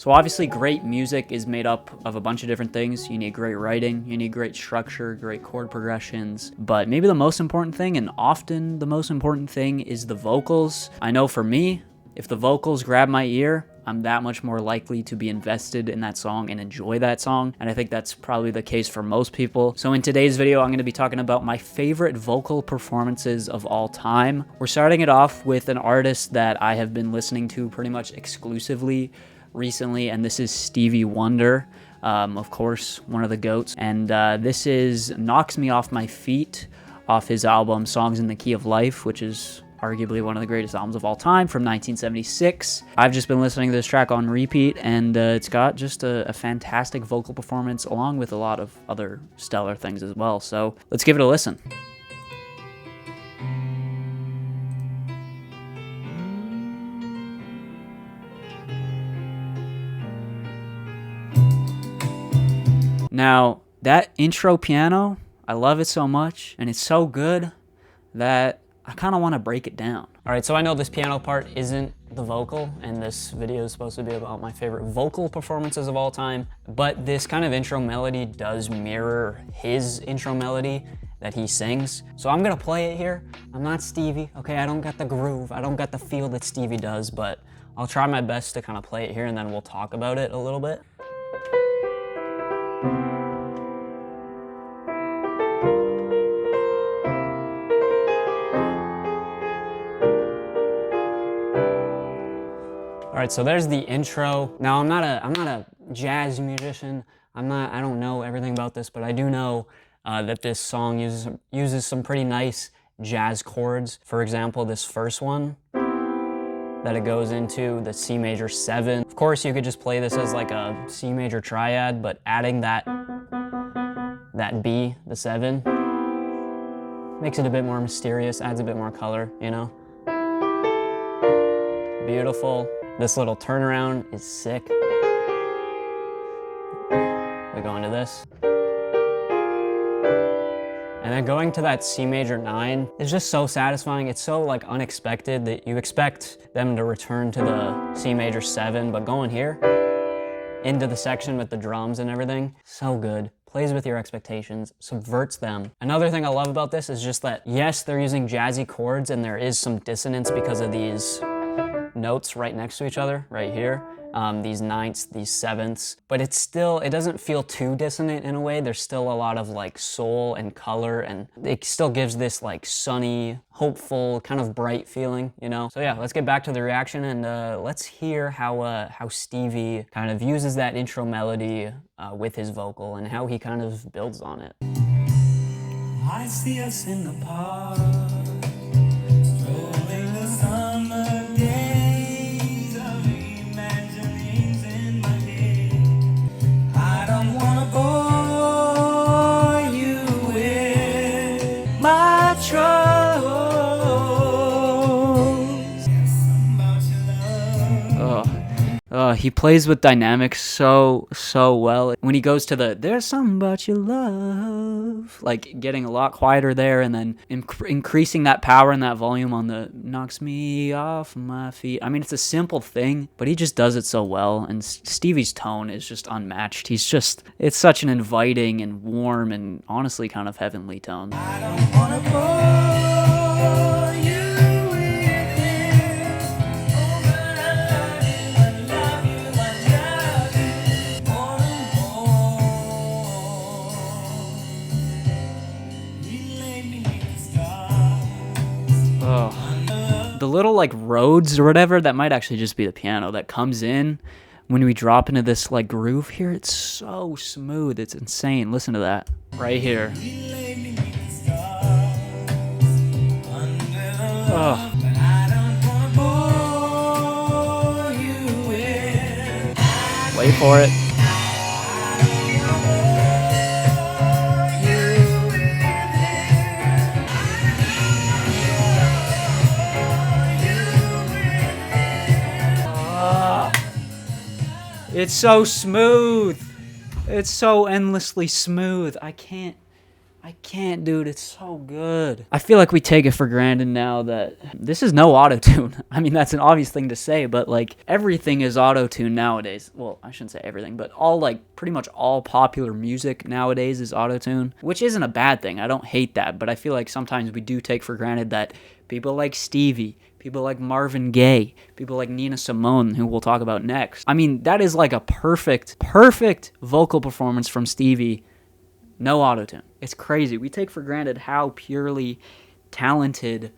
So obviously great music is made up of a bunch of different things. You need great writing, you need great structure, great chord progressions, but maybe the most important thing, and often the most important thing, is the vocals. I know for me, if the vocals grab my ear, I'm that much more likely to be invested in that song and enjoy that song, and I think that's probably the case for most people. So in today's video, I'm going to be talking about my favorite vocal performances of all time. We're starting it off with an artist that I have been listening to pretty much exclusively recently, and this is Stevie Wonder, of course, one of the GOATs, and this is Knocks Me Off My Feet off his album Songs in the Key of Life, which is arguably one of the greatest albums of all time from 1976. I've just been listening to this track on repeat, and it's got just a fantastic vocal performance along with a lot of other stellar things as well, so let's give it a listen. Now, that intro piano, I love it so much, and it's so good that I kind of want to break it down. All right, so I know this piano part isn't the vocal, and this video is supposed to be about my favorite vocal performances of all time, but this kind of intro melody does mirror his intro melody that he sings. So I'm gonna play it here. I'm not Stevie, okay? I don't got the groove, I don't got the feel that Stevie does, but I'll try my best to kind of play it here, and then we'll talk about it a little bit. All right, so there's the intro. Now I'm not a jazz musician. I don't know everything about this, but I do know that this song uses some pretty nice jazz chords. For example, this first one that it goes into, the C major 7. Of course, you could just play this as like a C major triad, but adding that B, the 7, makes it a bit more mysterious, adds a bit more color, you know? Beautiful. This little turnaround is sick. We go into this. And then going to that C major 9 is just so satisfying. It's so like unexpected that you expect them to return to the C major 7, but going here into the section with the drums and everything, so good. Plays with your expectations, subverts them. Another thing I love about this is just that, yes, they're using jazzy chords and there is some dissonance because of these notes right next to each other, right here. These ninths, these sevenths, but it doesn't feel too dissonant in a way. There's still a lot of like soul and color, and it still gives this like sunny, hopeful, kind of bright feeling, you know? So yeah, let's get back to the reaction, and let's hear how Stevie kind of uses that intro melody with his vocal and how he kind of builds on it. I see us in the park, strolling the summer day. He plays with dynamics so well. When he goes to the "there's something about your love," like getting a lot quieter there, and then increasing that power and that volume on the "knocks me off my feet." I mean, it's a simple thing, but he just does it so well, and Stevie's tone is just unmatched. It's such an inviting and warm and honestly kind of heavenly tone. I don't wanna bore you. The little like Rhodes or whatever, that might actually just be the piano that comes in when we drop into this like groove here. It's so smooth, it's insane. Listen to that right here. Oh. Wait for it. It's so smooth. It's so endlessly smooth. I can't I can't, dude. It's so good. I feel like we take it for granted now that this is no auto-tune. I mean, that's an obvious thing to say, but like everything is auto-tune nowadays. Well, I shouldn't say everything, but all like pretty much all popular music nowadays is auto-tune, which isn't a bad thing. I don't hate that, but I feel like sometimes we do take for granted that people like Stevie, people like Marvin Gaye, people like Nina Simone, who we'll talk about next. I mean, that is like a perfect vocal performance from Stevie. No autotune. It's crazy. We take for granted how purely talented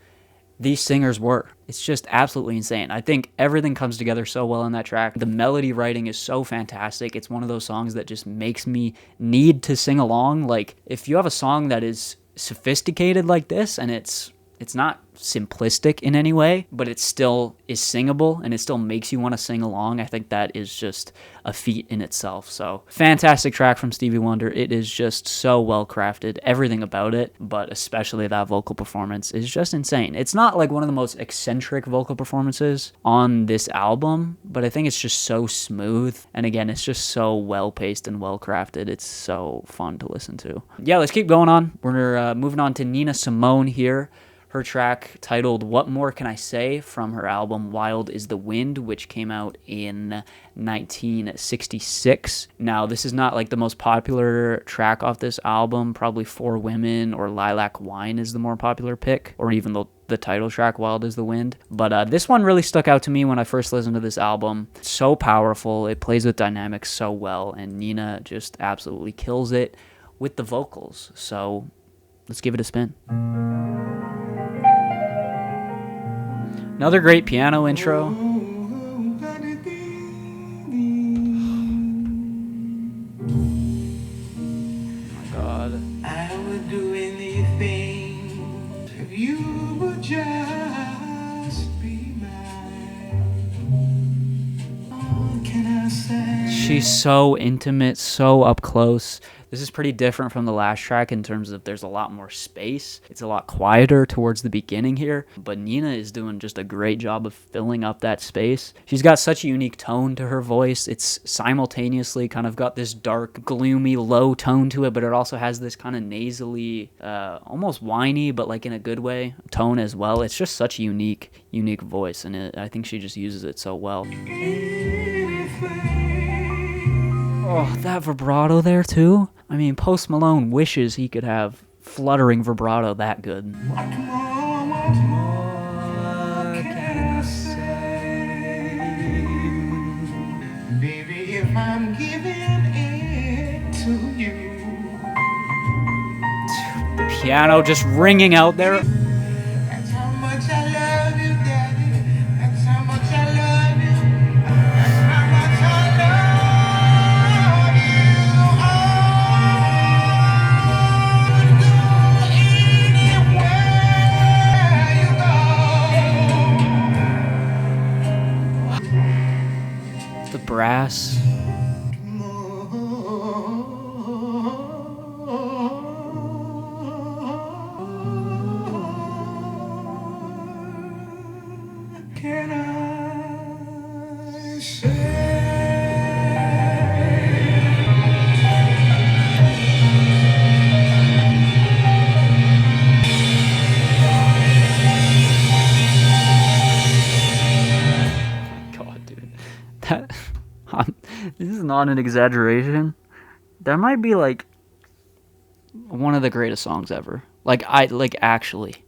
these singers were. It's just absolutely insane. I think everything comes together so well in that track. The melody writing is so fantastic. It's one of those songs that just makes me need to sing along. Like, if you have a song that is sophisticated like this and it's not simplistic in any way, but it still is singable and it still makes you want to sing along, I think that is just a feat in itself. So, fantastic track from Stevie Wonder. It is just so well crafted, everything about it, but especially that vocal performance is just insane. It's not like one of the most eccentric vocal performances on this album, but I think it's just so smooth. And again, it's just so well paced and well crafted. It's so fun to listen to. Yeah, let's keep going on. We're moving on to Nina Simone here. Her track titled What More Can I Say from her album Wild is the Wind, which came out in 1966. Now, this is not like the most popular track off this album. Probably For Women or Lilac Wine is the more popular pick, or even the title track, Wild is the Wind. But this one really stuck out to me when I first listened to this album. It's so powerful. It plays with dynamics so well, and Nina just absolutely kills it with the vocals. So let's give it a spin. Another great piano intro. Oh my God. I would do anything if you would just be mine. What can I say? She's so intimate, so up close. This is pretty different from the last track in terms of there's a lot more space. It's a lot quieter towards the beginning here, but Nina is doing just a great job of filling up that space. She's got such a unique tone to her voice. It's simultaneously kind of got this dark, gloomy, low tone to it, but it also has this kind of nasally, almost whiny, but like in a good way, tone as well. It's just such a unique voice, and I think she just uses it so well. Oh, that vibrato there too. I mean, Post Malone wishes he could have fluttering vibrato that good. What more can I say? Baby, if I'm giving it to you. The piano just ringing out there. That's how much I love you, Daddy. That's how much I love you. That's how much I love you. The brass. Can I say? God, dude. That this is not an exaggeration. That might be like one of the greatest songs ever. Actually.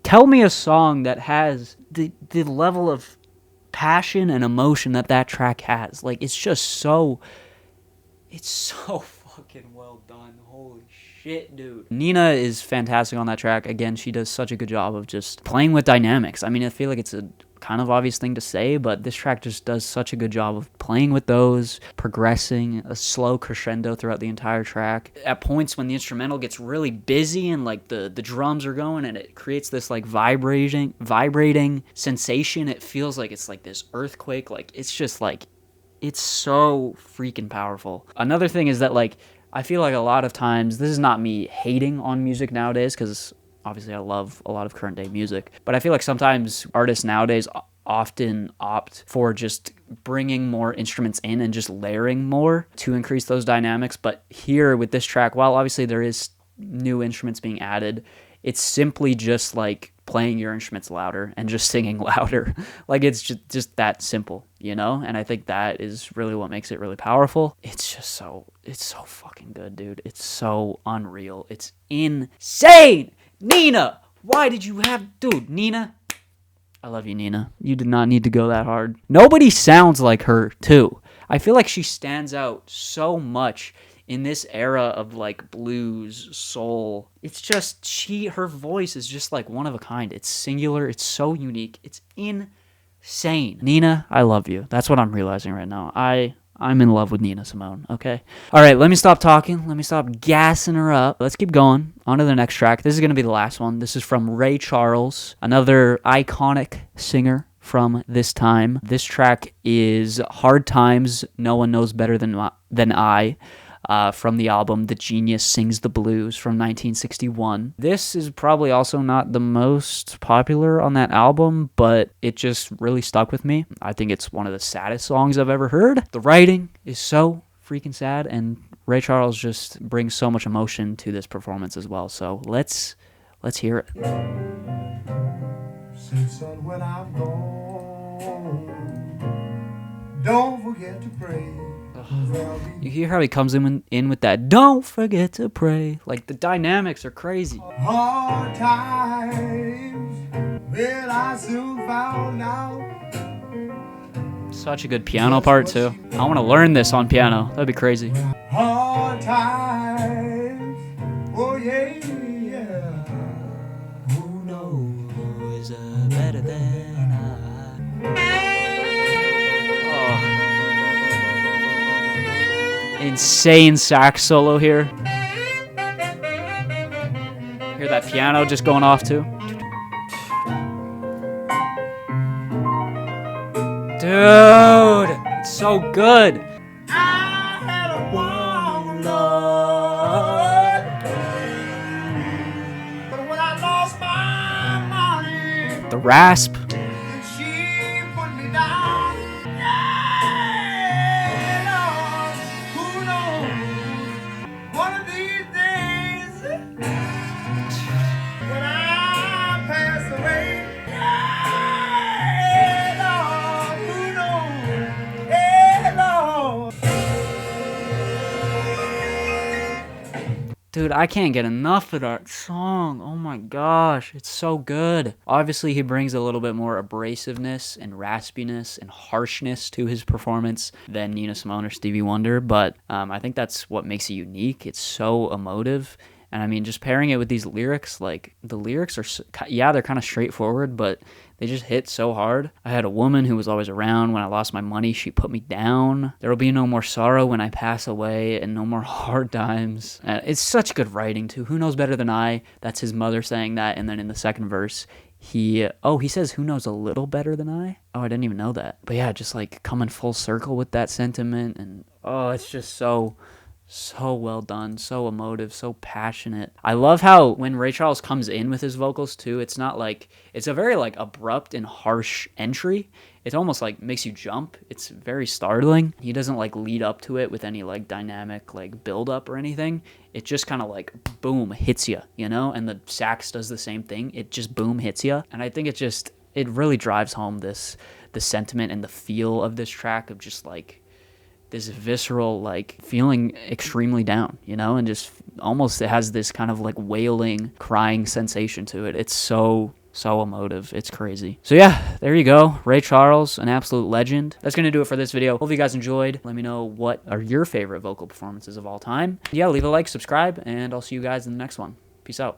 Tell me a song that has the level of passion and emotion that track has. It's so fucking well done. Holy shit, dude. Nina is fantastic on that track. Again, she does such a good job of just playing with dynamics. I mean, I feel like it's a kind of obvious thing to say, but this track just does such a good job of playing with those, progressing, a slow crescendo throughout the entire track. At points when the instrumental gets really busy and the drums are going and it creates this vibrating sensation, it feels like it's like this earthquake. It's just it's so freaking powerful. Another thing is that I feel like a lot of times, this is not me hating on music nowadays, because obviously I love a lot of current day music, but I feel like sometimes artists nowadays often opt for just bringing more instruments in and just layering more to increase those dynamics. But here with this track, while obviously there is new instruments being added. It's simply just like playing your instruments louder and just singing louder. Like it's just that simple, you know? And I think that is really what makes it really powerful. It's so fucking good, dude. It's so unreal. It's insane. Nina, why did you have, dude, Nina, I love you, Nina. You did not need to go that hard. Nobody sounds like her, too. I feel like she stands out so much in this era of like blues, soul. It's just her voice is just like one of a kind. It's singular. It's so unique. It's insane. Nina, I love you. That's what I'm realizing right now. I'm in love with Nina Simone, okay? All right, let me stop talking. Let me stop gassing her up. Let's keep going. On to the next track. This is going to be the last one. This is from Ray Charles, another iconic singer from this time. This track is Hard Times, No One Knows Better Than I, from the album The Genius Sings the Blues from 1961. This is probably also not the most popular on that album, but it just really stuck with me. I think it's one of the saddest songs I've ever heard. The writing is so freaking sad, and Ray Charles just brings so much emotion to this performance as well. So let's hear it. Say, son, when I'm gone, don't forget to pray. You hear how he comes in with that, don't forget to pray. Like, the dynamics are crazy. Hard times, well, I soon found out. Such a good piano part, too. I want to learn this on piano. That'd be crazy. Hard times, oh yeah, yeah. Who knows better than I? Insane sax solo here. Hear that piano just going off too. Dude, it's so good. I had a one Lord, but when I lost my money, The rasp. she put me down. Yeah, Lord, who knows? One of these days, when I pass away, yeah, Lord, who knows? Yeah, Lord. Dude, I can't get enough of that song. Oh my gosh, it's so good. Obviously, he brings a little bit more abrasiveness and raspiness and harshness to his performance than Nina Simone or Stevie Wonder, but I think that's what makes it unique. It's so emotive. And I mean, just pairing it with these lyrics, like, the lyrics are, they're kind of straightforward, but they just hit so hard. I had a woman who was always around. When I lost my money, she put me down. There will be no more sorrow when I pass away, and no more hard times. It's such good writing, too. Who knows better than I? That's his mother saying that. And then in the second verse, he says, who knows a little better than I? Oh, I didn't even know that. But yeah, just like coming full circle with that sentiment. And it's just so well done, so emotive, so passionate. I love how when Ray Charles comes in with his vocals too, it's not like, it's a very like abrupt and harsh entry. It almost like makes you jump. It's very startling. He doesn't like lead up to it with any like dynamic like build up or anything. It just kind of like boom hits you, you know? And the sax does the same thing. It just boom hits you. And I think it really drives home the sentiment and the feel of this track of just like this visceral, like, feeling extremely down, you know, and just almost it has this kind of like wailing, crying sensation to it. It's so emotive. It's crazy. So yeah, there you go. Ray Charles, an absolute legend. That's going to do it for this video. Hope you guys enjoyed. Let me know what are your favorite vocal performances of all time. Yeah, leave a like, subscribe, and I'll see you guys in the next one. Peace out.